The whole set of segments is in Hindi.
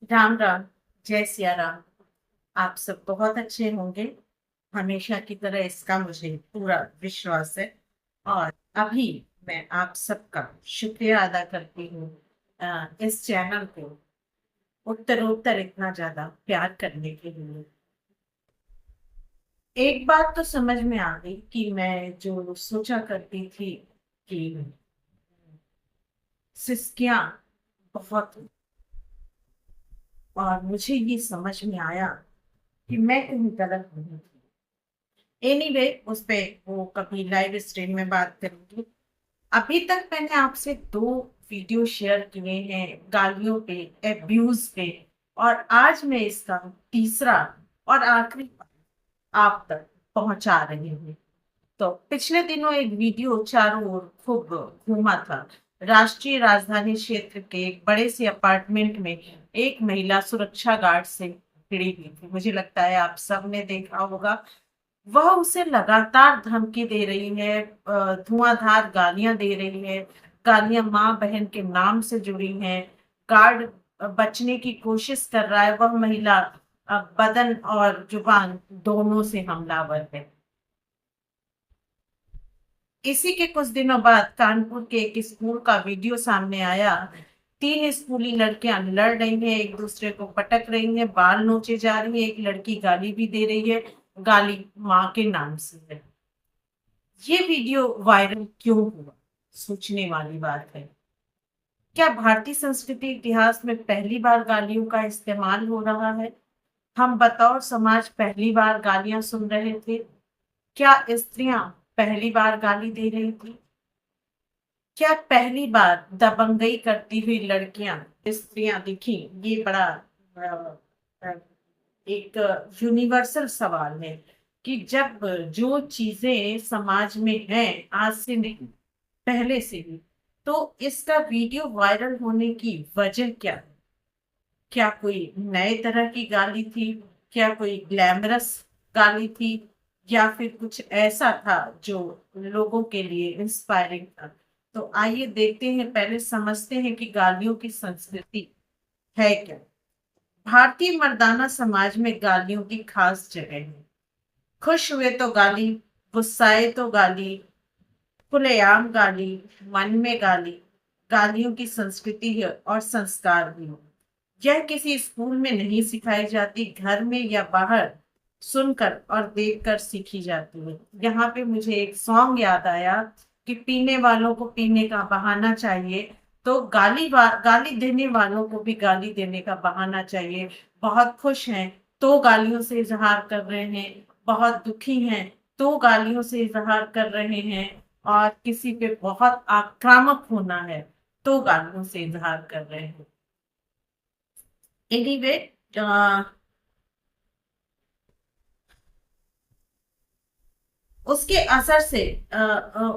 राम राम। जय सिया राम। आप सब बहुत अच्छे होंगे। हमेशा की तरह इसका मुझे पूरा विश्वास है। और अभी मैं आप सबका शुक्रिया अदा करती हूँ इस चैनल को उत्तरोत्तर इतना ज्यादा प्यार करने के लिए। एक बात तो समझ में आ गई कि मैं जो सोचा करती थी कि सिस्कियां बहुत, और मुझे ये समझ में आया कि मैं कहीं गलत नहीं थी। एनीवे उस पे वो कभी लाइव स्ट्रीम में बात करेंगे। अभी तक मैंने आपसे दो वीडियो शेयर किए हैं गालियों पे, एब्यूज पे, और आज मैं इसका तीसरा और आखिरी आप तक पहुंचा रही हूँ। तो पिछले दिनों एक वीडियो चारों ओर खूब घूमा था। राष्ट्रीय राजधानी क्षेत्र के एक बड़े से अपार्टमेंट में एक महिला सुरक्षा गार्ड से भिड़ी हुई थी। मुझे लगता है आप सबने देखा होगा। वह उसे लगातार धमकी दे रही है, धुआंधार गालियां दे रही है। गालियां माँ बहन के नाम से जुड़ी हैं। गार्ड बचने की कोशिश कर रहा है। वह महिला बदन और जुबान दोनों से हमलावर है। इसी के कुछ दिनों बाद कानपुर के एक स्कूल का वीडियो सामने आया। तीन स्कूली लड़कियां लड़ रही हैं, एक दूसरे को पटक रही हैं, बाल नोचे जा रही है, एक लड़की गाली भी दे रही है। गाली माँ के नाम से है। ये वीडियो वायरल क्यों हुआ? सोचने वाली बात है। क्या भारतीय संस्कृति इतिहास में पहली बार गालियों का इस्तेमाल हो रहा है? हम बतौर समाज पहली बार गालियां सुन रहे थे? क्या स्त्रियां पहली बार गाली दे रही थी? क्या पहली बार दबंगई करती हुई लड़कियां, स्त्रियां दिखी? ये बड़ा अ, अ, एक यूनिवर्सल सवाल है कि जब जो चीजें समाज में हैं आज से नहीं, पहले से ही, तो इसका वीडियो वायरल होने की वजह क्या है? क्या कोई नए तरह की गाली थी? क्या कोई ग्लैमरस गाली थी? या फिर कुछ ऐसा था जो लोगों के लिए इंस्पायरिंग था? तो आइए देखते हैं, पहले समझते हैं कि गालियों की संस्कृति है क्या। भारतीय मर्दाना समाज में गालियों की खास जगह है। खुश हुए तो गाली, गुस्साए तो गाली, खुलेआम गाली, मन में गाली। गालियों की संस्कृति है और संस्कार भी। यह किसी स्कूल में नहीं सिखाई जाती, घर में या बाहर सुनकर और देखकर सीखी जाती है। यहाँ पे मुझे एक सॉन्ग याद आया कि पीने वालों को पीने का बहाना चाहिए, तो गाली देने वालों को भी गाली देने का बहाना चाहिए। बहुत खुश हैं तो गालियों से इजहार कर रहे हैं, बहुत दुखी हैं तो गालियों से इजहार कर रहे हैं, और किसी पे बहुत आक्रामक होना है तो गालियों से इजहार कर रहे हैं। एनीवे, उसके असर से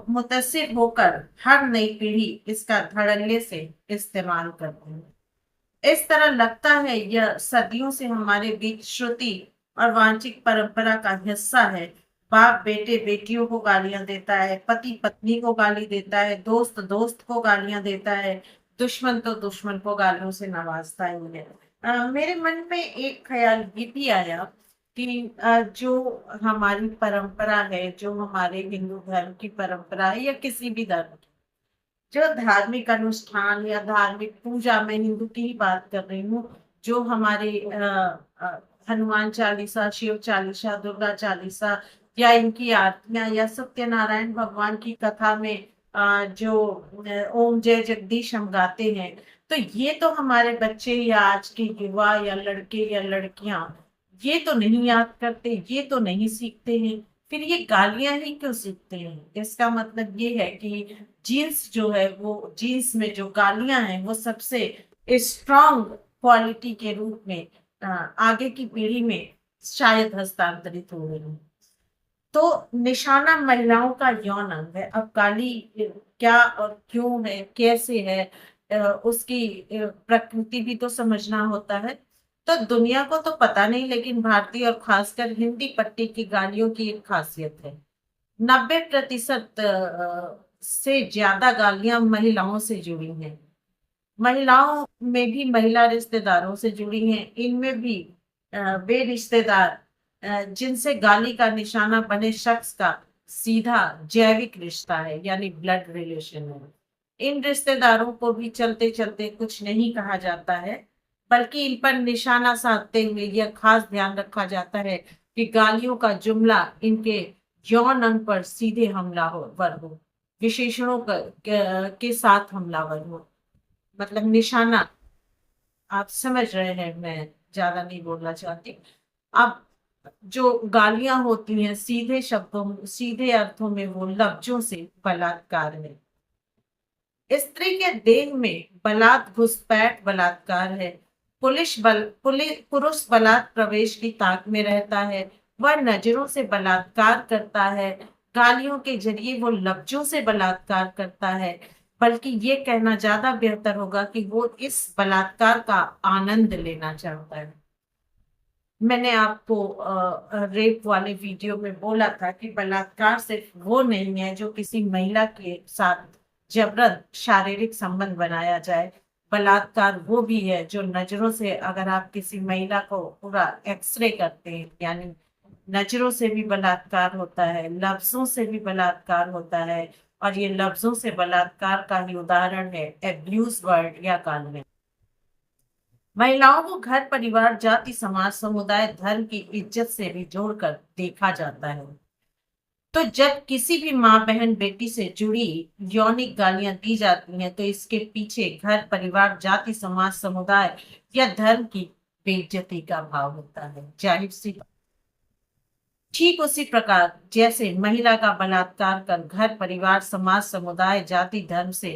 मुतासिर होकर हर नई पीढ़ी इसका धड़ल्ले से इस्तेमाल करती है। इस तरह लगता है यह सदियों से हमारे बीच श्रुति और वांशिक परंपरा का हिस्सा है। बाप बेटे बेटियों को गालियां देता है, पति पत्नी को गाली देता है, दोस्त दोस्त को गालियां देता है, दुश्मन तो दुश्मन को गालियों से नवाजता ही है। मेरे मन में एक ख्याल ये भी आया कि जो हमारी परंपरा है, जो हमारे हिंदू धर्म की परंपरा है या किसी भी धर्म की, जो धार्मिक अनुष्ठान या धार्मिक पूजा, मैं हिंदू की ही बात कर रही हूँ, जो हमारे हनुमान चालीसा, शिव चालीसा, दुर्गा चालीसा, या इनकी आरतियां, या सत्यनारायण भगवान की कथा में जो ओम जय जगदीश हम गाते हैं, तो ये तो हमारे बच्चे या आज के युवा या लड़के या लड़कियां ये तो नहीं याद करते, ये तो नहीं सीखते हैं। फिर ये गालियां ही क्यों सीखते हैं? इसका मतलब ये है कि जीन्स जो है, वो जीन्स में जो गालियां हैं वो सबसे स्ट्रांग क्वालिटी के रूप में आगे की पीढ़ी में शायद हस्तांतरित हो रही है। तो निशाना महिलाओं का यौन अंग है। अब गाली क्या और क्यों है, कैसे है, उसकी प्रकृति भी तो समझना होता है। तो दुनिया को तो पता नहीं, लेकिन भारतीय और खासकर हिंदी पट्टी की गालियों की एक खासियत है। 90% से ज्यादा गालियां महिलाओं से जुड़ी हैं। महिलाओं में भी महिला रिश्तेदारों से जुड़ी हैं, इनमें भी वे रिश्तेदार जिनसे गाली का निशाना बने शख्स का सीधा जैविक रिश्ता है, यानी ब्लड रिलेशन है। इन रिश्तेदारों को भी चलते चलते कुछ नहीं कहा जाता है, बल्कि इन पर निशाना साधते हुए यह खास ध्यान रखा जाता है कि गालियों का जुमला इनके यौन अंग पर सीधे हमलावर हो, विशेषणों के साथ हमलावर हो। मतलब निशाना, आप समझ रहे हैं, मैं ज्यादा नहीं बोलना चाहती। अब जो गालियां होती हैं सीधे शब्दों, सीधे अर्थों में वो लफ्जों से बलात्कार है। स्त्री के देह में घुसपैठ बलात्कार है। पुरुष बलात् प्रवेश की ताक में रहता है। वह नजरों से बलात्कार करता है। गालियों के जरिए वो लफ्जों से बलात्कार करता है। बल्कि ये कहना ज्यादा बेहतर होगा कि वो इस बलात्कार का आनंद लेना चाहता है। मैंने आपको रेप वाले वीडियो में बोला था कि बलात्कार सिर्फ वो नहीं है जो किसी महिला के साथ जबरन शारीरिक संबंध बनाया जाए। बलात्कार वो भी है जो नजरों से, अगर आप किसी महिला को पूरा एक्सरे करते हैं, यानी नजरों से भी बलात्कार होता है, लफ्जों से भी बलात्कार होता है। और ये लफ्जों से बलात्कार का ही उदाहरण है एब्यूज वर्ड या गालियां। महिलाओं को घर परिवार जाति समाज समुदाय धर्म की इज्जत से भी जोड़कर देखा जाता है। तो जब किसी भी माँ बहन बेटी से जुड़ी यौनिक गालियां दी जाती हैं तो इसके पीछे घर परिवार जाति समाज समुदाय या धर्म की बेइज्जती का भाव होता है। जाहिर सी बात। ठीक उसी प्रकार जैसे महिला का बलात्कार कर घर परिवार समाज समुदाय जाति धर्म से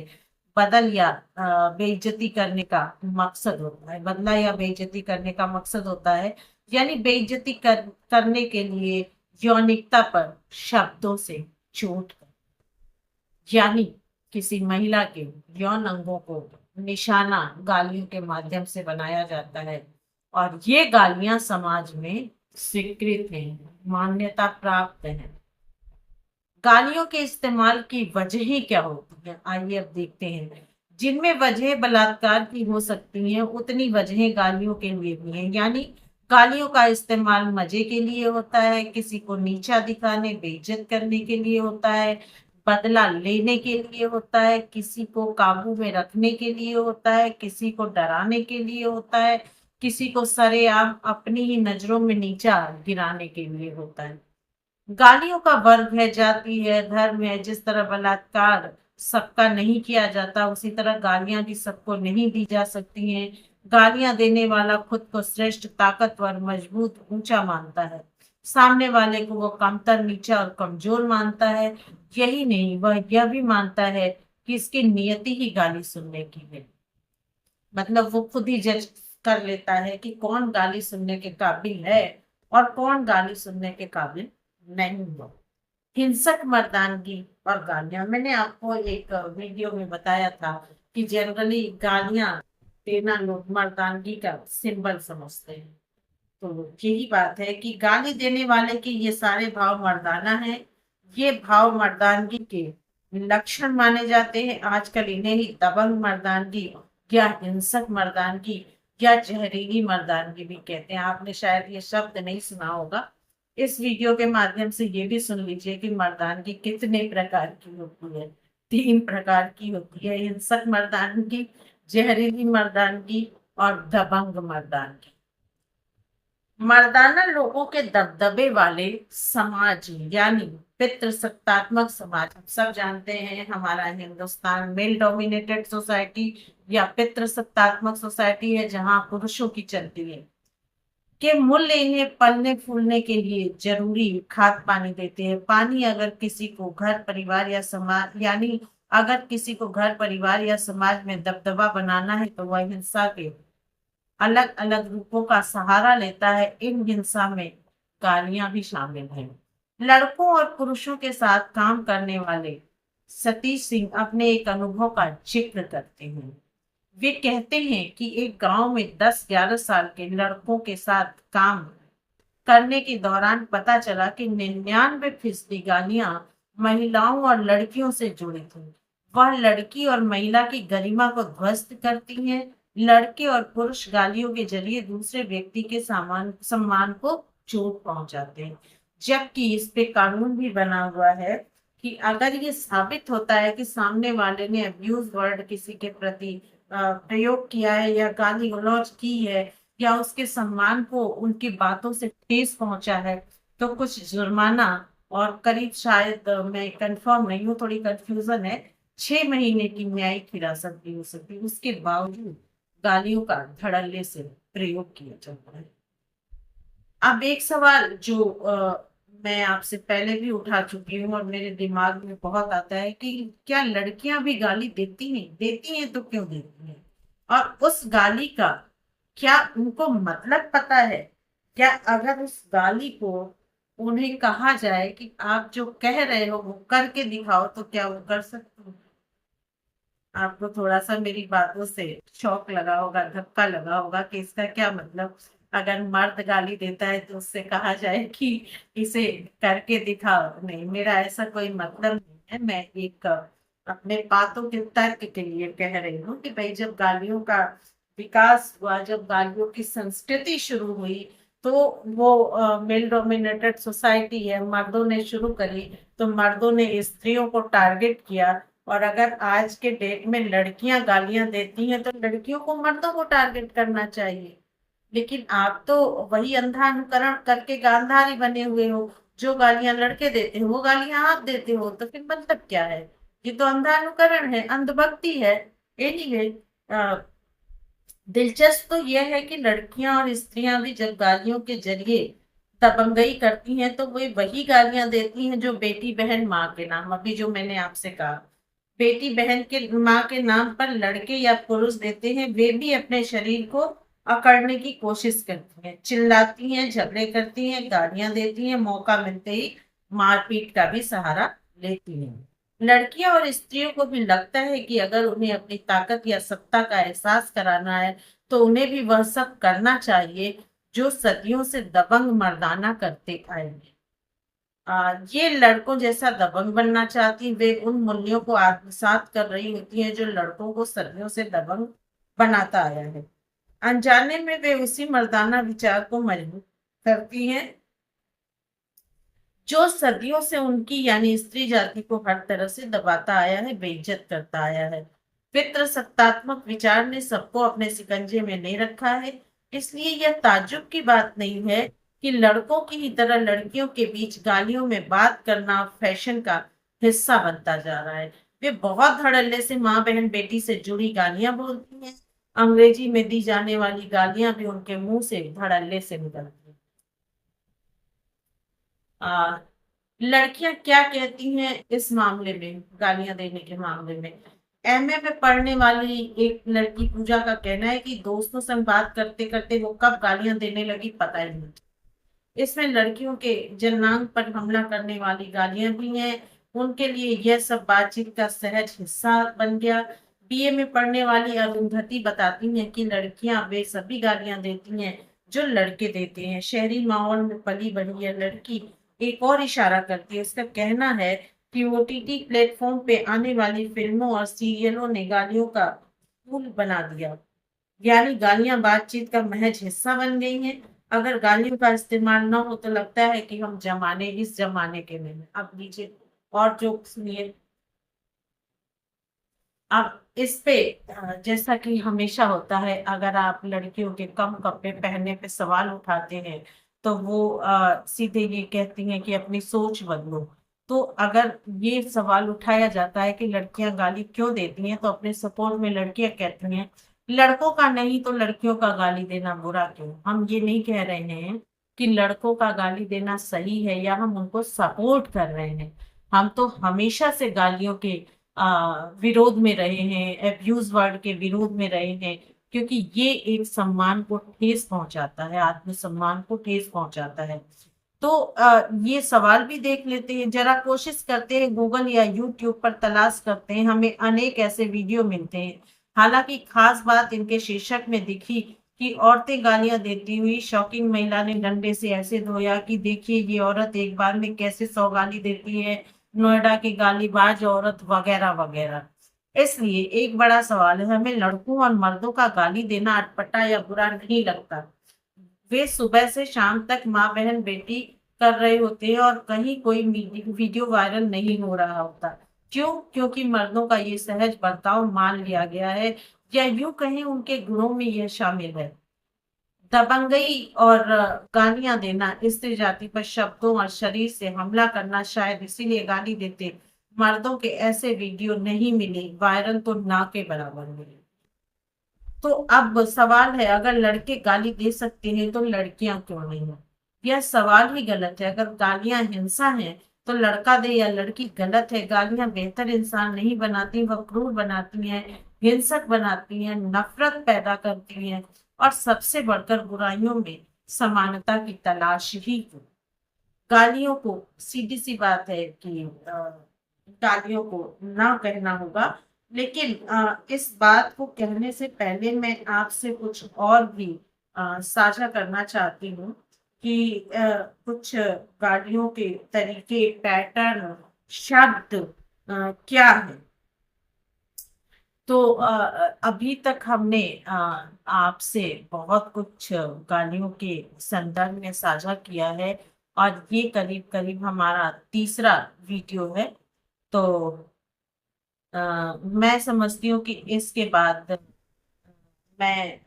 बदल या बेइज्जती करने का मकसद होता है, बदला या बेइज्जती करने का मकसद होता है, यानी बेइज्जती करने के लिए यौनिकता पर शब्दों से चोट कर, यानी किसी महिला के यौन अंगों को निशाना गालियों के माध्यम से बनाया जाता है। और ये गालियां समाज में स्वीकृत हैं, मान्यता प्राप्त हैं। गालियों के इस्तेमाल की वजहें क्या होती हैं, आइए अब देखते हैं। जिनमें वजह बलात्कार की हो सकती हैं, उतनी वजहें गालियों के लिए भी हैं। यानी गालियों का इस्तेमाल मजे के लिए होता है, किसी को नीचा दिखाने बेइज्जत करने के लिए होता है, बदला लेने के लिए होता है, किसी को काबू में रखने के लिए होता है, किसी को डराने के लिए होता है, किसी को सरेआम अपनी ही नजरों में नीचा गिराने के लिए होता है। गालियों का वर्ग है, जाति है, धर्म है। जिस तरह बलात्कार सबका नहीं किया जाता, उसी तरह गालियां भी सबको नहीं दी जा सकती हैं। गालियां देने वाला खुद को श्रेष्ठ, ताकतवर, मजबूत, ऊंचा मानता है। सामने वाले को वो कमतर, नीचा और कमजोर मानता है। यही नहीं, वह यह भी मानता है कि इसकी नियति ही गाली सुनने की है। मतलब वो खुद ही जज कर लेता है कि कौन गाली सुनने के काबिल है और कौन गाली सुनने के काबिल नहीं है। हिंसक मर्दानगी और गालियां, मैंने आपको एक वीडियो में बताया था कि जनरली गालियां देना लोग मर्दानगी का सिंबल समझते हैं। तो यही बात है कि गाली देने वाले के ये सारे भाव मर्दाना हैं। ये भाव मर्दानगी के लक्षण माने जाते हैं। आजकल इन्हें ही दबंग मर्दानगी या हिंसक मर्दानगी या जहरीली मर्दानगी भी कहते हैं। आपने शायद ये शब्द नहीं सुना होगा। इस वीडियो के माध्यम से ये भी सुन लीजिए कि मर्दानगी कितने प्रकार की होती है। 3 प्रकार की होती है: हिंसक मर्दानगी, जहरीली मर्दानगी और दबंग मर्दानगी। मर्दाना लोगों के दबदबे वाले समाज, यानी पितृसत्तात्मक समाज, हम सब जानते हैं हमारा हिंदुस्तान मेल डोमिनेटेड सोसाइटी या पितृसत्तात्मक सोसाइटी है, जहां पुरुषों की चलती है। के मूल्य इन्हें पलने फूलने के लिए जरूरी खाद पानी देते हैं। पानी अगर किसी को घर परिवार या समाज, यानी अगर किसी को घर परिवार या समाज में दबदबा बनाना है तो वह हिंसा के अलग अलग रूपों का सहारा लेता है। इन हिंसा में गालियां भी शामिल हैं। लड़कों और पुरुषों के साथ काम करने वाले सतीश सिंह अपने एक अनुभव का जिक्र करते हैं। वे कहते हैं कि एक गांव में 10-11 साल के लड़कों के साथ काम करने के दौरान पता चला कि 99% गालियां महिलाओं और लड़कियों से जुड़ी थी। वह लड़की और महिला की गरिमा को ध्वस्त करती हैं। लड़के और पुरुष गालियों के जरिए दूसरे व्यक्ति के सम्मान को चोट पहुंचाते हैं। जबकि इस पे कानून भी बना हुआ है कि अगर ये साबित होता है कि सामने वाले ने अब्यूज वर्ड किसी के प्रति प्रयोग किया है या गाली गलौज की है या उसके सम्मान को उनकी बातों से ठेस पहुंचा है, तो कुछ जुर्माना और करीब शायद मैं कंफर्म नहीं हूँ, थोड़ी कंफ्यूजन है, 6 महीने की न्यायिक हिरासत भी हो सकती है। उसके बावजूद गालियों का धड़ल्ले से प्रयोग किया जाता है। अब एक सवाल जो मैं आपसे पहले भी उठा चुकी हूँ और मेरे दिमाग में बहुत आता है कि क्या लड़कियां भी गाली देती हैं तो क्यों देती हैं? और उस गाली का क्या उनको मतलब पता है? क्या अगर उस गाली को उन्हें कहा जाए कि आप जो कह रहे हो वो करके दिखाओ, तो क्या वो कर सकते हो? आपको थोड़ा सा मेरी बातों से शौक लगा होगा, धक्का लगा होगा कि इसका क्या मतलब? अगर मर्द गाली देता है तो उससे कहा जाए कि इसे करके दिखाओ? नहीं, मेरा ऐसा कोई मतलब नहीं है। मैं एक अपने बातों के तर्क के लिए कह रही हूँ कि भाई जब गालियों का विकास हुआ, जब गालियों की संस्कृति शुरू हुई, तो वो मेल डोमिनेटेड सोसाइटी है, मर्दों ने शुरू करी, तो मर्दों ने स्त्रियों को टारगेट किया। और अगर आज के डेट में लड़कियां गालियां देती हैं तो लड़कियों को मर्दों को टारगेट करना चाहिए। लेकिन आप तो वही अंधा अनुकरण करके गांधारी बने हुए हो। जो गालियां लड़के देते हो वो गालियां आप देते हो, तो फिर मतलब क्या है? ये तो अंधा अनुकरण है, अंधभक्ति है। एनीवे, दिलचस्प तो यह है कि लड़कियां और स्त्रियां भी जब गालियों के जरिए दबंगई करती हैं तो वे वही गालियां देती हैं जो बेटी बहन माँ के नाम, अभी जो मैंने आपसे कहा, बेटी बहन के माँ के नाम पर लड़के या पुरुष देते हैं। वे भी अपने शरीर को अकड़ने की कोशिश करती हैं, चिल्लाती हैं, झगड़े करती हैं, गालियां देती हैं, मौका मिलते ही मारपीट का भी सहारा लेती हैं। लड़कियां और स्त्रियों को भी लगता है कि अगर उन्हें अपनी ताकत या सत्ता का एहसास कराना है तो उन्हें भी वह सब करना चाहिए जो सदियों से दबंग मर्दाना करते आए हैं। ये लड़कों जैसा दबंग बनना चाहती, वे उन मूल्यों को आत्मसात कर रही होती हैं जो लड़कों को सदियों से दबंग बनाता आया है। अनजाने में वे उसी मर्दाना विचार को मजबूत करती हैं जो सदियों से उनकी यानी स्त्री जाति को हर तरह से दबाता आया है, बेइज्जत करता आया है। पितृसत्तात्मक विचार ने सबको अपने शिकंजे में ले रखा है। इसलिए यह ताज्जुब की बात नहीं है कि लड़कों की ही तरह लड़कियों के बीच गालियों में बात करना फैशन का हिस्सा बनता जा रहा है। वे बहुत धड़ल्ले से माँ बहन बेटी से जुड़ी गालियां बोलती हैं। अंग्रेजी में दी जाने वाली गालियां भी उनके मुंह से धड़ल्ले से निकलती हैं। आ, लड़कियां क्या कहती हैं इस मामले में, गालियां देने के मामले में? एमए में पढ़ने वाली एक लड़की पूजा का कहना है कि दोस्तों संग बात करते करते वो कब गालियां देने लगी पता ही नहीं। इसमें लड़कियों के जननांग पर हमला करने वाली गालियां भी हैं। उनके लिए यह सब बातचीत का सहज हिस्सा बन गया। बीए में पढ़ने वाली अरुंधति बताती हैं कि लड़कियां वे सभी गालियां देती हैं जो लड़के देते हैं। शहरी माहौल में पली बढ़ी यह लड़की एक और इशारा करती है। उसका कहना है कि ओटीटी प्लेटफॉर्म पे आने वाली फिल्मों और सीरियलों ने गालियों का पुल बना दिया, यानी गालियां बातचीत का महज हिस्सा बन गई हैं। अगर गालियों का इस्तेमाल न हो तो लगता है कि हम इस जमाने के में हैं। अब नीचे और जोक सुनिए। अब इस पे जैसा कि हमेशा होता है, अगर आप लड़कियों के कम कपड़े पहनने पे सवाल उठाते हैं तो वो सीधे ये कहती हैं कि अपनी सोच बदलो। तो अगर ये सवाल उठाया जाता है कि लड़कियां गाली क्यों देती हैं, तो अपने सपोर्ट में लड़कियां कहती हैं लड़कों का नहीं तो लड़कियों का गाली देना बुरा क्यों? हम ये नहीं कह रहे हैं कि लड़कों का गाली देना सही है या हम उनको सपोर्ट कर रहे हैं। हम तो हमेशा से गालियों के विरोध में रहे हैं, एब्यूज वर्ड के विरोध में रहे हैं, क्योंकि ये एक सम्मान को ठेस पहुंचाता है, आत्मसम्मान को ठेस पहुंचाता है। तो ये सवाल भी देख लेते हैं, जरा कोशिश करते हैं, गूगल या यूट्यूब पर तलाश करते हैं, हमें अनेक ऐसे वीडियो मिलते हैं। हालांकि खास बात इनके शीर्षक में दिखी कि औरतें गालियां देती हुई, शॉकिंग महिला ने डंडे से ऐसे धोया कि देखिए ये औरत एक बार में कैसे 100 गाली देती है, नोएडा की गालीबाज औरत, वगैरह वगैरह। इसलिए एक बड़ा सवाल है, हमें लड़कों और मर्दों का गाली देना अटपटा या बुरा नहीं लगता। वे सुबह से शाम तक माँ बहन बेटी कर रहे होते हैं और कहीं कोई वीडियो वायरल नहीं हो रहा होता। क्यों? क्योंकि मर्दों का ये सहज बर्ताव मान लिया गया है, या यूं कहें उनके गुणों में यह शामिल है। दबंगई और गालियां देना, स्त्री जाति पर शब्दों और शरीर से हमला करना, शायद इसीलिए गाली देते मर्दों के ऐसे वीडियो नहीं मिले वायरल तो ना के बराबर मिले। तो अब सवाल है, अगर लड़के गाली दे सकते हैं तो लड़कियां क्यों नहीं? यह सवाल ही गलत है। अगर गालियां हिंसा है तो लड़का दे या लड़की गलत है। गालियां बेहतर इंसान नहीं बनाती, वह क्रूर बनाती हैं, हिंसक बनाती हैं, नफरत पैदा करती हैं और सबसे बढ़कर बुराइयों में समानता की तलाश ही को। गालियों को, सीधी सी बात है कि गालियों को ना कहना होगा। लेकिन इस बात को कहने से पहले मैं आपसे कुछ और भी साझा करना चाहती हूँ कि कुछ गालियों के तरीके, पैटर्न, शब्द क्या है। तो अभी तक हमने आपसे बहुत कुछ गालियों के संदर्भ में साझा किया है और ये करीब करीब हमारा तीसरा वीडियो है। तो मैं समझती हूँ कि इसके बाद मैं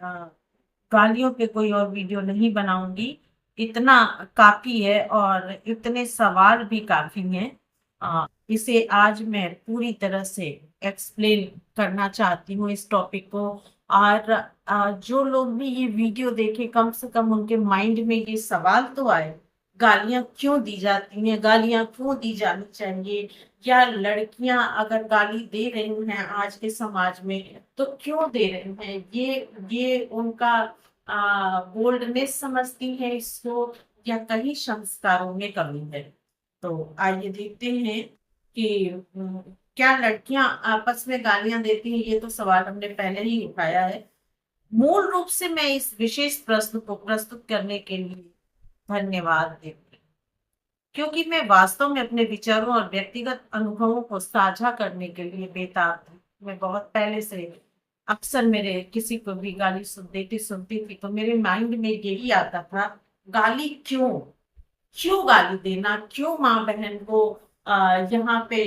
गालियों पे कोई और वीडियो नहीं बनाऊंगी। इतना काफी है और इतने सवाल भी काफी हैं। इसे आज मैं पूरी तरह से एक्सप्लेन करना चाहती हूँ इस टॉपिक को। और जो लोग भी ये वीडियो देखे, कम से कम उनके माइंड में ये सवाल तो आए, गालियां क्यों दी जाती हैं, गालियां क्यों दी जानी चाहिए, या लड़कियां अगर गाली दे रही हैं आज के समाज में तो क्यों दे रही हैं। ये उनका बोल्डनेस समझती हैं इसको, या कहीं संस्कारों में कमी है। तो आइए देखते हैं कि क्या लड़कियां आपस में गालियां देती हैं। ये तो सवाल हमने पहले ही उठाया है। मूल रूप से मैं इस विशेष प्रश्न को प्रस्तुत करने के लिए धन्यवाद देती हूँ, क्योंकि मैं वास्तव में अपने विचारों और व्यक्तिगत अनुभवों को साझा करने के लिए बेताब थी। मैं बहुत पहले से, अक्सर मेरे किसी को भी गाली सुनती थी तो मेरे माइंड में यही आता था, गाली क्यों? क्यों गाली देना? क्यों माँ बहन को यहाँ पे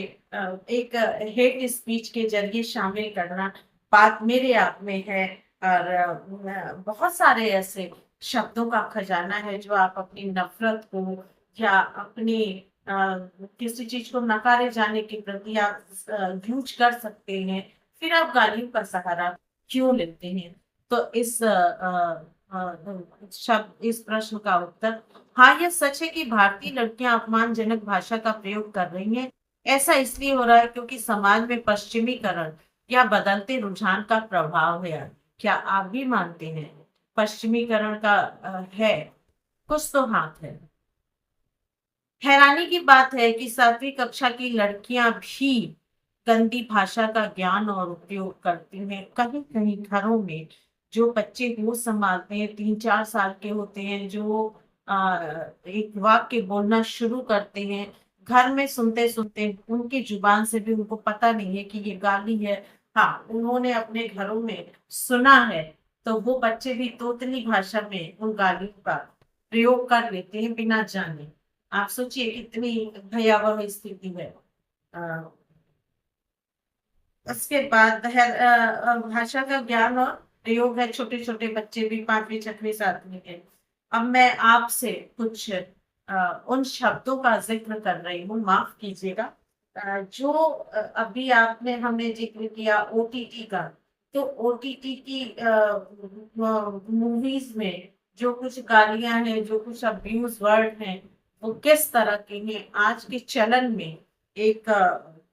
एक हेट स्पीच के जरिए शामिल करना? बात मेरे आप में है। और बहुत सारे ऐसे शब्दों का खजाना है जो आप अपनी नफरत को या अपनी अ, किसी चीज को नकारे जाने के प्रति आप यूज कर सकते हैं। फिर आप गालियों का सहारा क्यों लेते हैं? तो इस प्रश्न का उत्तर, हाँ, यह सच है कि भारतीय लड़कियां अपमानजनक भाषा का प्रयोग कर रही हैं। ऐसा इसलिए हो रहा है क्योंकि समाज में पश्चिमीकरण या बदलते रुझान का प्रभाव है। क्या आप भी मानते हैं पश्चिमीकरण का है? कुछ तो हाथ है। हैरानी की बात है कि 7वीं कक्षा की लड़कियां भी गंदी भाषा का ज्ञान और उपयोग करती हैं। कहीं कहीं घरों में जो बच्चे होश संभालते हैं, 3-4 साल के होते हैं, जो एक वाक्य बोलना शुरू करते हैं, घर में सुनते सुनते उनकी जुबान से भी उनको पता नहीं है कि ये गाली है। हाँ, उन्होंने अपने घरों में सुना है। तो वो बच्चे भी तोतली भाषा में उन गालियों का प्रयोग कर लेते हैं बिना जाने। आप सोचिए कितनी भयावह स्थिति है। अ, उसके बाद भाषा का ज्ञान और प्रयोग है। छोटे छोटे बच्चे भी 5वीं 6वीं 7वीं के। अब मैं आपसे कुछ उन शब्दों का जिक्र कर रही हूँ, माफ कीजिएगा। जो अभी आपने हमने जिक्र किया ओटीटी का। तो ओटीटी की मूवीज में जो कुछ गालियां हैं, जो कुछ अब्यूज वर्ड हैं, वो किस तरह के हैं आज के चलन में। एक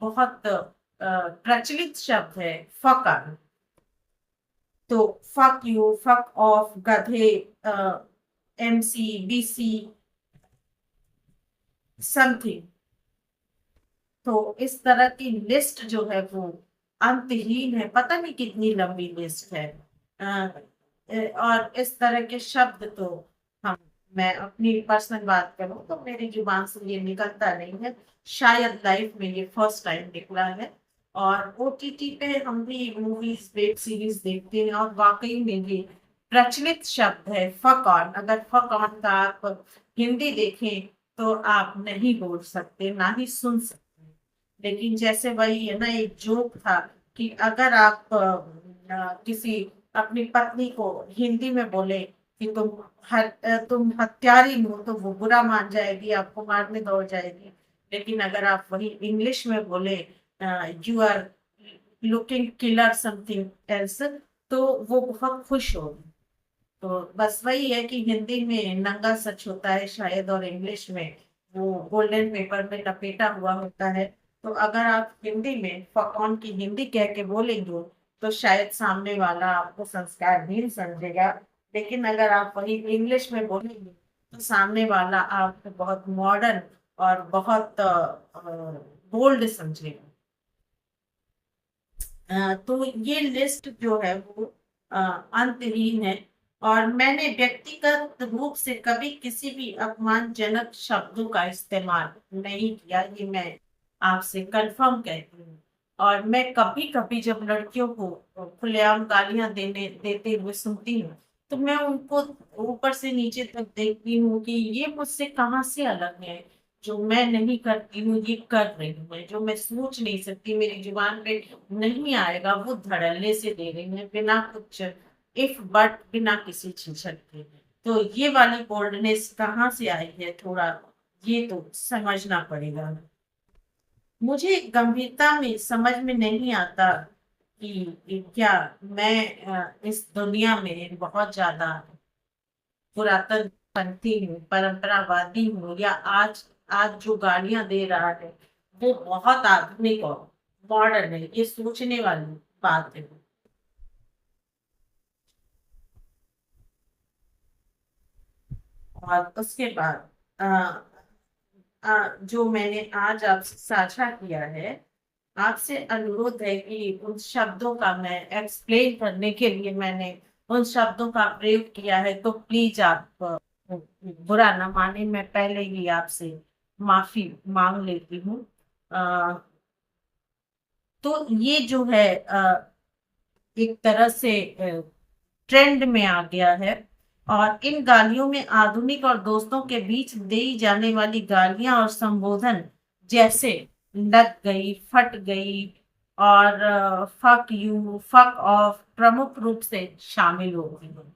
बहुत प्रचलित शब्द है फकर। तो फक यू, फक ऑफ, गधे, एमसी, बीसी, समथिंग। तो इस तरह की लिस्ट जो है वो अंतहीन है, पता नहीं कितनी लंबी लिस्ट है। और इस तरह के शब्द तो हम, मैं अपनी पर्सनल बात करूं तो मेरी जुबान से ये निकलता नहीं है। शायद लाइफ में ये फर्स्ट टाइम निकला है। और ओटीटी पे हम भी मूवीज वेब सीरीज देखते हैं, और वाकई में ये प्रचलित शब्द है फक ऑन। अगर फक ऑन का आप हिंदी देखें तो आप नहीं बोल सकते, ना ही सुन सकते। लेकिन जैसे वही है ना, एक जोक था कि अगर आप किसी अपनी पत्नी को हिंदी में बोले कि तुम हत्यारी हो, तो वो बुरा मान जाएगी, आपको मारने दौड़ जाएगी। लेकिन अगर आप वही इंग्लिश में बोले you are looking killer something else, तो वो बहुत खुश होगी। तो बस वही है कि हिंदी में नंगा सच होता है शायद, और इंग्लिश में वो गोल्डन पेपर में लपेटा हुआ होता है। तो अगर आप हिंदी में फकौन की हिंदी कह के बोलेंगे तो शायद सामने वाला आपको संस्कारहीन समझेगा। लेकिन अगर आप वही इंग्लिश में बोलेंगे तो सामने वाला आपको बहुत मॉडर्न और बहुत बोल्ड समझेगा। तो ये लिस्ट जो है वो अ, अंतहीन है। और मैंने व्यक्तिगत रूप से कभी किसी भी अपमानजनक शब्दों का इस्तेमाल नहीं किया, ये मैं आपसे कंफर्म कहती हूँ। और मैं कभी कभी जब लड़कियों को खुलेआम गालियां देने देते हुए सुनती हूँ, तो मैं उनको ऊपर से नीचे तक देखती हूँ कि ये मुझसे कहाँ से अलग है। जो मैं नहीं करती हूँ ये कर रही हूँ मैं, जो मैं सोच नहीं सकती, मेरी जुबान पे नहीं आएगा, वो धड़ल्ले से दे रही है, बिना कुछ इफ बट, बिना किसी झिझक के। तो ये वाली बोल्डनेस कहाँ से आई है, थोड़ा ये तो समझना पड़ेगा। मुझे गंभीरता में समझ में नहीं आता कि क्या मैं इस दुनिया में बहुत ज्यादा पुरातन पंथी हूँ, परंपरावादी हूँ, या आज आज जो गालियां दे रहा है वो बहुत आधुनिक और मॉडर्न है। ये सोचने वाली बात है। और उसके बाद जो मैंने आज आपसे साझा किया है, आपसे अनुरोध है कि उन शब्दों का मैं एक्सप्लेन करने के लिए मैंने उन शब्दों का प्रयोग किया है, तो प्लीज आप बुरा ना माने, मैं पहले ही आपसे माफी मांग लेती हूँ। अ, तो ये जो है एक तरह से ट्रेंड में आ गया है। और इन गालियों में आधुनिक और दोस्तों के बीच दी जाने वाली गालियां और संबोधन, जैसे लग गई, फट गई, और फक यू, फक ऑफ, प्रमुख रूप से शामिल होती हैं।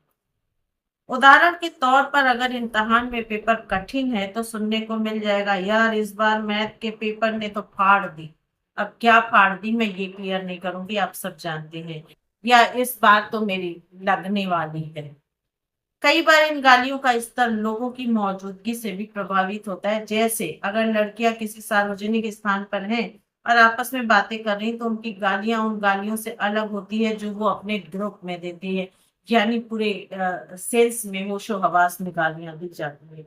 उदाहरण के तौर पर अगर इम्तहान में पेपर कठिन है तो सुनने को मिल जाएगा, यार इस बार मैथ के पेपर ने तो फाड़ दी। अब क्या फाड़ दी मैं ये क्लियर नहीं करूंगी, आप सब जानते हैं। या इस बार तो मेरी लगने वाली है। कई बार इन गालियों का स्तर लोगों की मौजूदगी से भी प्रभावित होता है। जैसे अगर लड़कियां किसी सार्वजनिक स्थान पर हैं और आपस में बातें कर रही तो उनकी गालियां उन गालियों से अलग होती है जो वो अपने ग्रुप में देती है। यानी पूरे सेल्स में होशो हवास में गालियां दी जाती है।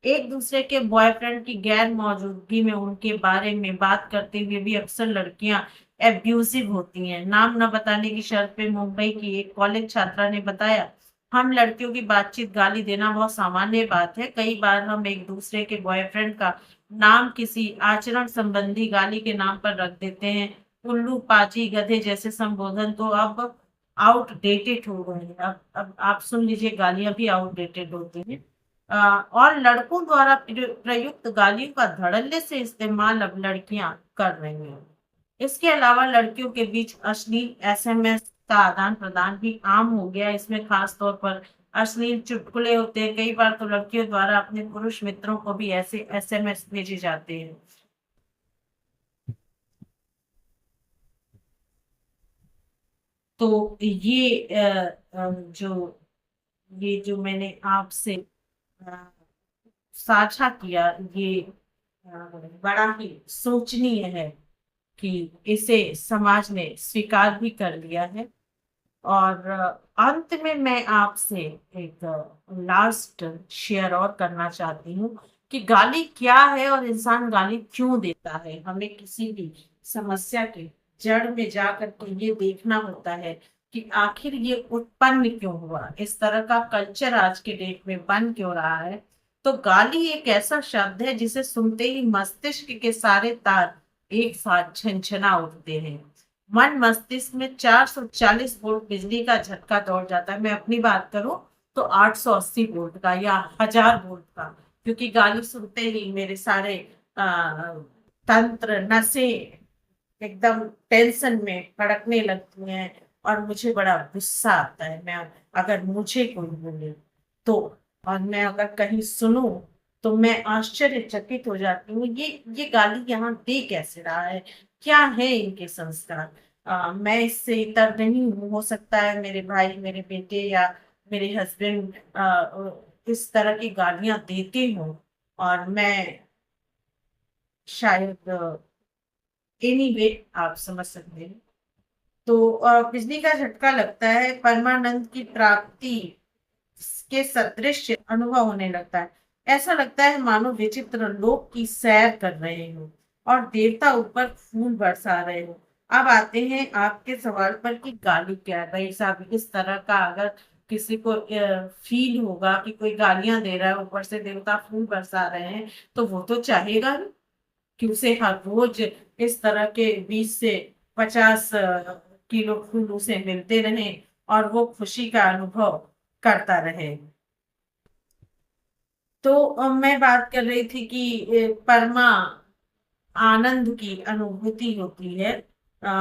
एक दूसरे के बॉयफ्रेंड की गैर मौजूदगी में उनके बारे में बात करते हुए भी अक्सर लड़कियां एब्यूसिव होती हैं। नाम न बताने की शर्त पे मुंबई की एक कॉलेज छात्रा ने बताया, हम लड़कियों की बातचीत गाली देना बहुत सामान्य बात है। कई बार हम एक दूसरे के बॉयफ्रेंड का नाम किसी आचरण संबंधी गाली के नाम पर रख देते हैं। उल्लू, पाजी, गधे जैसे संबोधन तो अब आउटडेटेड हो गए हैं। अब आप सुन लीजिए, गालियां भी आउटडेटेड होती हैं। और लड़कों द्वारा प्रयुक्त गालियों का धड़ल्ले से इस्तेमाल अब लड़कियां कर रही हैं। इसके अलावा लड़कियों के बीच अश्लील एसएमएस का आदान प्रदान भी आम हो गया है। इसमें खास तौर पर अश्लील चुटकुले होते हैं। कई बार तो लड़कियों द्वारा अपने पुरुष मित्रों को भी ऐसे एसएमएस भेजे जाते हैं। तो ये जो मैंने आपसे अ, साझा किया, ये अ, बड़ा ही सोचनीय है कि इसे समाज ने स्वीकार भी कर लिया है। और अंत में मैं आपसे एक लास्ट शेयर और करना चाहती हूँ कि गाली क्या है और इंसान गाली क्यों देता है। हमें किसी भी समस्या के जड़ में जाकर के ये देखना होता है कि आखिर ये उत्पन्न क्यों हुआ, इस तरह का कल्चर आज के डेट में बन क्यों रहा है। तो गाली एक ऐसा शब्द है जिसे सुनते ही मस्तिष्क के सारे तार एक साथ झनझना उठते हैं। मन मस्तिष्क में 440 वोल्ट बिजली का झटका दौड़ जाता है। मैं अपनी बात करूं तो 880 वोल्ट का या 1000 वोल्ट का, क्योंकि गाली सुनते ही मेरे सारे तंत्र नसें एकदम टेंशन में भड़कने लगती हैं और मुझे बड़ा गुस्सा आता है। मैं अगर मुझे कोई बोले तो, और मैं अगर कहीं सुनूं तो मैं आश्चर्यचकित हो जाती हूँ। ये गाली यहाँ दे कैसे रहा है, क्या है इनके संस्कार। मैं इससे इतर नहीं हूँ। हो सकता है मेरे भाई, मेरे बेटे या मेरे हस्बैंड इस तरह की गालियां देते हो और मैं शायद एनीवे आप समझ सकते हैं। तो बिजली का झटका लगता है, परमानंद की प्राप्ति के सदृश अनुभव होने लगता है। ऐसा लगता है मानो विचित्र लोक की सैर कर रहे हो और देवता ऊपर फूल बरसा रहे हो। अब आते हैं आपके सवाल पर कि गाली क्या है। भाई साहब, इस तरह का अगर किसी को फील होगा कि कोई गालियां दे रहा है, ऊपर से देवता फूल बरसा रहे हैं, तो वो तो चाहेगा ही कि उसे हर रोज इस तरह के 20 से 50 किलो फूल उसे मिलते रहे और वो खुशी का अनुभव करता रहे। तो मैं बात कर रही थी कि परमा आनंद की अनुभूति होती है। अ,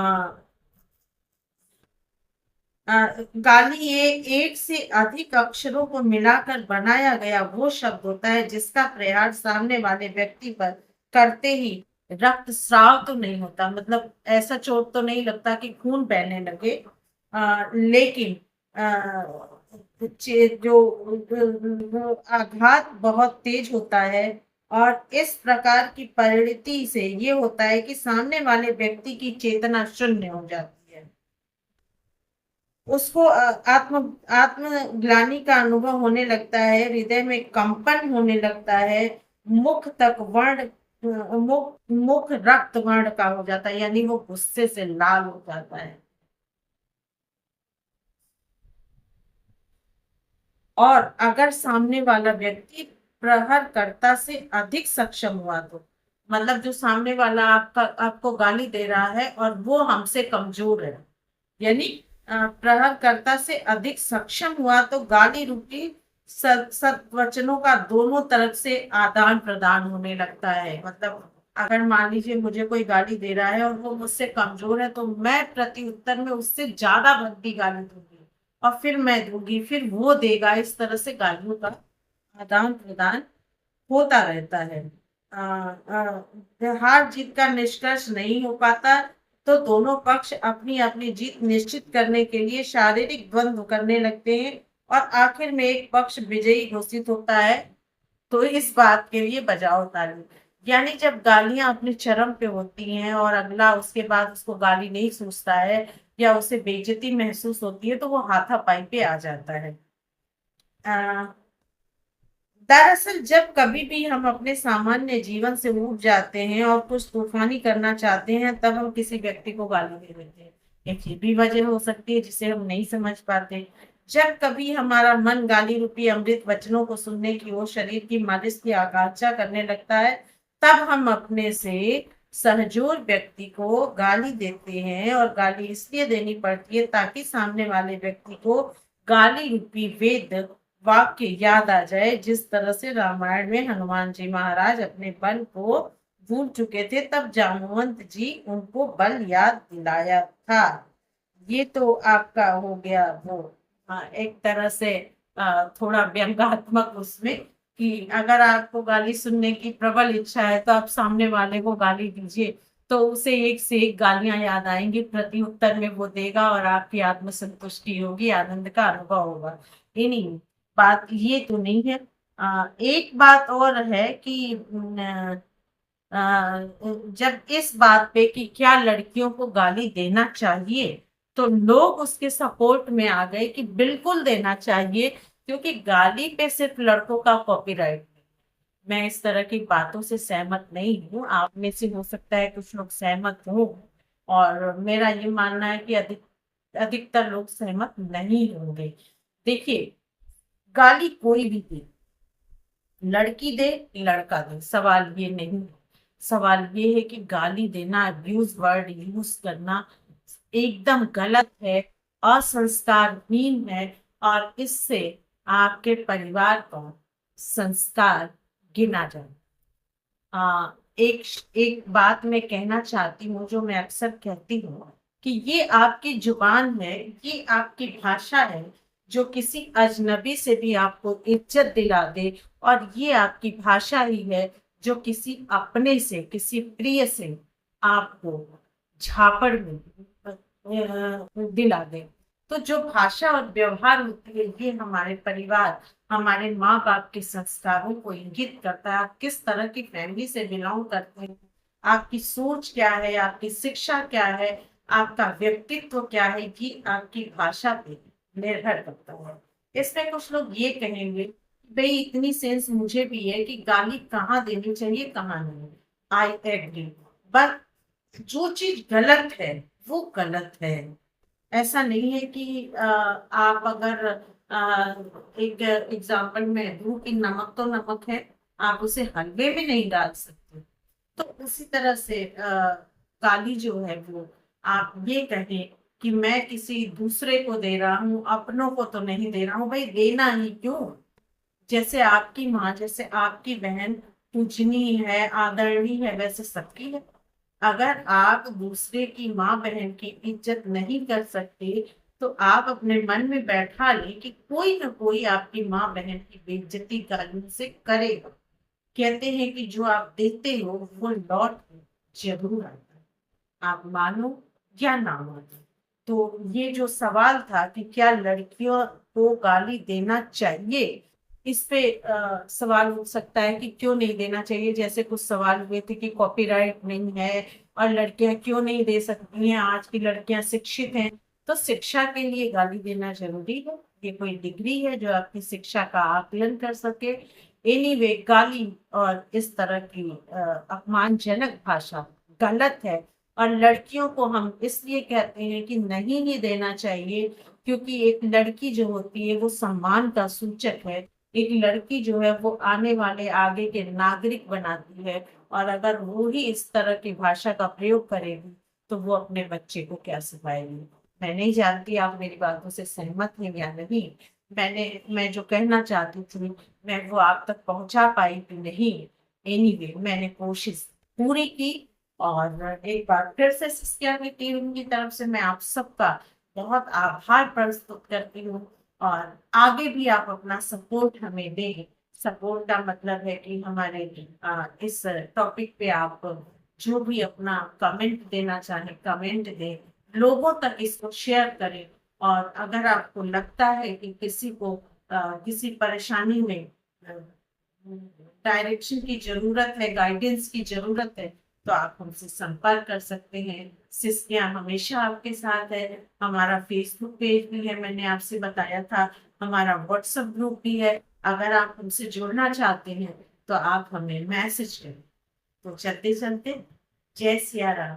गाली ये एक से अधिक अक्षरों को मिलाकर बनाया गया वो शब्द होता है जिसका प्रहार सामने वाले व्यक्ति पर करते ही रक्त स्राव तो नहीं होता, मतलब ऐसा चोट तो नहीं लगता कि खून बहने लगे, लेकिन जो वो आघात बहुत तेज होता है। और इस प्रकार की परिणति से ये होता है कि सामने वाले व्यक्ति की चेतना शून्य हो जाती है। उसको आत्म आत्मग्लानि का अनुभव होने लगता है, हृदय में कंपन होने लगता है, मुख तक वर्ण मुख रक्त वर्ण का हो जाता है, यानी वो गुस्से से लाल हो जाता है। और अगर सामने वाला व्यक्ति प्रहरकर्ता से अधिक सक्षम हुआ तो, मतलब जो सामने वाला आपको गाली दे रहा है और वो हमसे कमजोर है, यानी प्रहरकर्ता से अधिक सक्षम हुआ तो गाली रूपी सत वचनों का दोनों तरफ से आदान प्रदान होने लगता है। मतलब अगर मान लीजिए मुझे कोई गाली दे रहा है और वो मुझसे कमजोर है, तो मैं प्रति उत्तर में उससे ज्यादा भद्दी गाली दूंगी और फिर मैं दूंगी, फिर वो देगा। इस तरह से गालियों का आदान प्रदान होता रहता है। हार जीत का निष्कर्ष नहीं हो पाता, तो दोनों पक्ष अपनी अपनी जीत निश्चित करने के लिए शारीरिक द्वंद्व करने लगते हैं और आखिर में एक पक्ष विजयी घोषित होता है। तो इस बात के लिए बजाओ ताली। यानी जब गालियां अपने चरम पे होती हैं और अगला उसके बाद उसको गाली नहीं सूझता है या उसे बेइज्जती महसूस होती है, तो वो हाथापाई पे आ जाता है। दरअसल जब कभी भी हम अपने सामान्य जीवन से ऊब जाते हैं और कुछ तूफानी करना चाहते हैं, तब हम किसी व्यक्ति को गाली दे देते हैं। एक ये भी वजह हो सकती है जिसे हम नहीं समझ पाते। जब कभी हमारा मन गाली रूपी अमृत वचनों को सुनने की ओर शरीर की मालिश की आकांक्षा करने लगता है, तब हम अपने से सहजोर व्यक्ति को गाली देते हैं। और गाली इसलिए देनी पड़ती है ताकि सामने वाले व्यक्ति को गाली रूपी वेद वाक्य याद आ जाए। जिस तरह से रामायण में हनुमान जी महाराज अपने बल को भूल चुके थे, तब जामवंत जी उनको बल याद दिलाया था। ये तो आपका हो गया वो, एक तरह से थोड़ा व्यंग्यात्मक उसमें, कि अगर आपको गाली सुनने की प्रबल इच्छा है तो आप सामने वाले को गाली दीजिए, तो उसे एक से एक गालियां याद आएंगी, प्रति उत्तर में वो देगा और आपकी आत्मसंतुष्टि होगी, आनंद का अनुभव होगा। नहीं, बात ये तो नहीं है। एक बात और है कि अ, जब इस बात पे कि क्या लड़कियों को गाली देना चाहिए, तो लोग उसके सपोर्ट में आ गए कि बिल्कुल देना चाहिए, क्योंकि गाली पे सिर्फ लड़कों का कॉपीराइट। मैं इस तरह की बातों से सहमत नहीं हूँ। आप में से हो सकता है कुछ लोग सहमत हो, और मेरा ये मानना है कि अधिकतर लोग सहमत नहीं होंगे। देखिए, गाली कोई भी दे, लड़की दे लड़का दे, सवाल ये नहीं है। सवाल ये है कि गाली देना, अब्यूज वर्ड यूज करना एकदम गलत है, असंस्कारहीन है, और इससे आपके परिवार का संस्कार गिना जाए। एक एक बात मैं कहना चाहती हूँ, जो मैं अक्सर कहती हूँ, कि ये आपकी जुबान है, ये आपकी भाषा है, जो किसी अजनबी से भी आपको इज्जत दिला दे, और ये आपकी भाषा ही है जो किसी अपने से, किसी प्रिय से आपको झापड़ में दिला दे। तो जो भाषा और व्यवहार होती है, ये हमारे परिवार, हमारे माँ बाप के संस्कारों को इंगित करता है। आप किस तरह की फैमिली से बिलोंग करते हैं, आपकी सोच क्या है, आपकी शिक्षा क्या है, आपका व्यक्तित्व क्या है, ये आपकी भाषा पे निर्भर करता है। इसमें कुछ लोग ये कहेंगे, भाई इतनी सेंस मुझे भी है कि गाली कहाँ देनी चाहिए कहाँ नहीं। आई एग्री, बट जो चीज गलत है वो गलत है। ऐसा नहीं है कि आप अगर एक एग्जाम्पल में दूं कि नमक तो नमक है, आप उसे हलवे में नहीं डाल सकते। तो उसी तरह से गाली जो है वो, आप ये कहें कि मैं किसी दूसरे को दे रहा हूँ, अपनों को तो नहीं दे रहा हूँ, भाई देना ही क्यों। जैसे आपकी माँ, जैसे आपकी बहन पूजनीय है, आदरणीय है, वैसे सबकी है। अगर आप दूसरे की माँ बहन की इज्जत नहीं कर सकते, तो आप अपने मन में बैठा लें कि कोई ना कोई आपकी माँ बहन की बेइज्जती गालियों से करेगा। कहते हैं कि जो आप देते हो वो लौट के जरूर आता है, आप मानो या ना मानो। तो ये जो सवाल था कि क्या लड़कियों को गाली देना चाहिए, इस पे सवाल उठ सकता है कि क्यों नहीं देना चाहिए। जैसे कुछ सवाल हुए थे कि कॉपीराइट नहीं है और लड़कियां क्यों नहीं दे सकती हैं, आज की लड़कियां शिक्षित हैं। तो शिक्षा के लिए गाली देना जरूरी है, ये कोई डिग्री है जो आपकी शिक्षा का आकलन कर सके। एनीवे, गाली और इस तरह की अपमानजनक भाषा गलत है, और लड़कियों को हम इसलिए कहते हैं कि नहीं ही देना चाहिए, क्योंकि एक लड़की जो होती है वो सम्मान का सूचक है। एक लड़की जो है वो आने वाले आगे के नागरिक बनाती है, और अगर वो ही इस तरह की भाषा का प्रयोग करेगी तो वो अपने बच्चे को क्या सिखाएगी। मैं नहीं जानती आप मेरी बातों से सहमत हैं या नहीं। मैं जो कहना चाहती थी, मैं वो आप तक पहुंचा पाई कि नहीं। एनीवे, मैंने कोशिश पूरी की। और एक बार फिर से सिस्किया की टीम की तरफ से मैं आप सबका बहुत आभार प्रस्तुत करती हूँ। और आगे भी आप अपना सपोर्ट हमें दें। सपोर्ट का मतलब है कि हमारे इस टॉपिक पे आप जो भी अपना कमेंट देना चाहें कमेंट दें, लोगों तक इसको शेयर करें। और अगर आपको लगता है कि किसी को किसी परेशानी में डायरेक्शन की जरूरत है, गाइडेंस की जरूरत है, तो आप हमसे संपर्क कर सकते हैं। सिस्किया हमेशा आपके साथ है। हमारा फेसबुक पेज भी है, मैंने आपसे बताया था। हमारा व्हाट्सएप ग्रुप भी है। अगर आप हमसे जुड़ना चाहते हैं तो आप हमें मैसेज करें। तो चलते चलते, जय सिया राम।